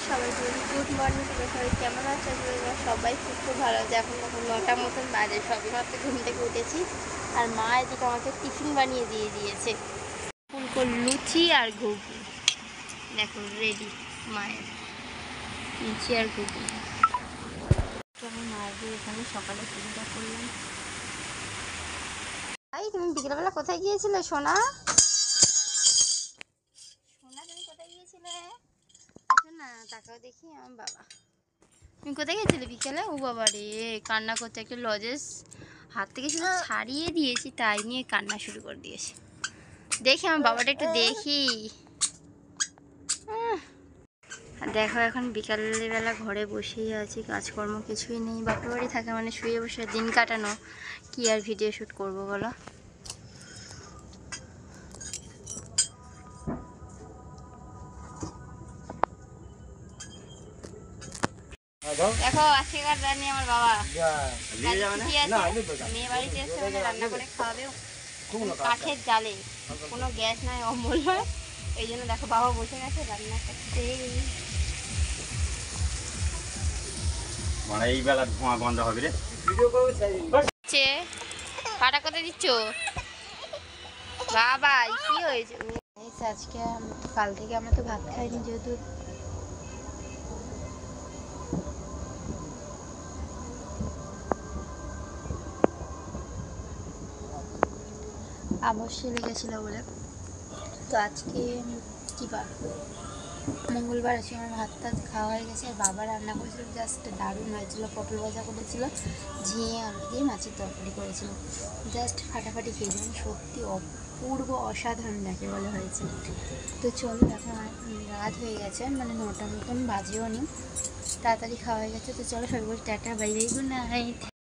সবাই good morning. সবাই কেমন আছে? সবাই খুব ভালো আছে। এখন 9টার মতন বাজে, সবই মাত্র ঘুম থেকে উঠেছি। আর মা এদিকে আমাকে টিফিন বানিয়ে দিয়ে দিয়েছে, ফুলকো লুচি আর ঘুগনি। দেখো রেডি মায়ের লুচি আর ঘুগনি। আমি মায়ের এখানে সকালে পুজোটা করলাম। ভাই তুমি বিকেলবেলা কোথায় গিয়েছিলে সোনা? সোনা তুমি কোথায় গিয়েছিলে? না তাকাও দেখি আমার বাবা। তুমি কোথায় গেছিলে বিকেলে? ও বাবা রে, কান্না করতে। একটা লজেস হাত থেকে শুধু ছাড়িয়ে দিয়েছি, তাই নিয়ে কান্না শুরু করে দিয়েছে। দেখি আমার বাবাটা একটু দেখি। দেখো এখন বিকালবেলা ঘরে বসেই আছি, কাজকর্ম কিছুই নেই। বাপের বাড়ি থাকে মানে শুয়ে বসে দিন কাটানো, কি আর ভিডিও শ্যুট করবো বলো। দেখো আজকেকার রান্নি আমার বাবা মেয়ে বাড়িতে এসে মানে রান্না করে খাওয়াবে কাঠের জালে, কোনো গ্যাস নাই, অমূল্য। এই জন্য দেখো বাবা বসে গেছে রান্না করতে। মানে এই বেলা ধোঁয়া গন্ধ হবে রে। কাটা কোথায় দিচ্ছ বাবা? কি হয়েছে আজকে? কাল থেকে আমরা তো ভাত খাইনি, যেহেতু অবশ্যই লেগেছিল বলে। তো আজকে কী বার? মঙ্গলবার আছে। আমার ভাত টাত খাওয়া হয়ে গেছে। আর বাবা রান্না করেছিল, জাস্ট দারুণ হয়েছিল। পটল ভাজা করেছিল, ঝিঙে আলু দিয়ে মাছের তরকারি করেছিল, জাস্ট ফাটাফাটি খেয়েছিলাম। সত্যি অপূর্ব অসাধারণ যাকে বলে হয়েছে। তো চলো, এখন রাত হয়ে গেছে, মানে 9টার মতন বাজেও নি, তাড়াতাড়ি খাওয়া হয়ে গেছে। তো চলো সবাই বলি tata, bye bye, good night.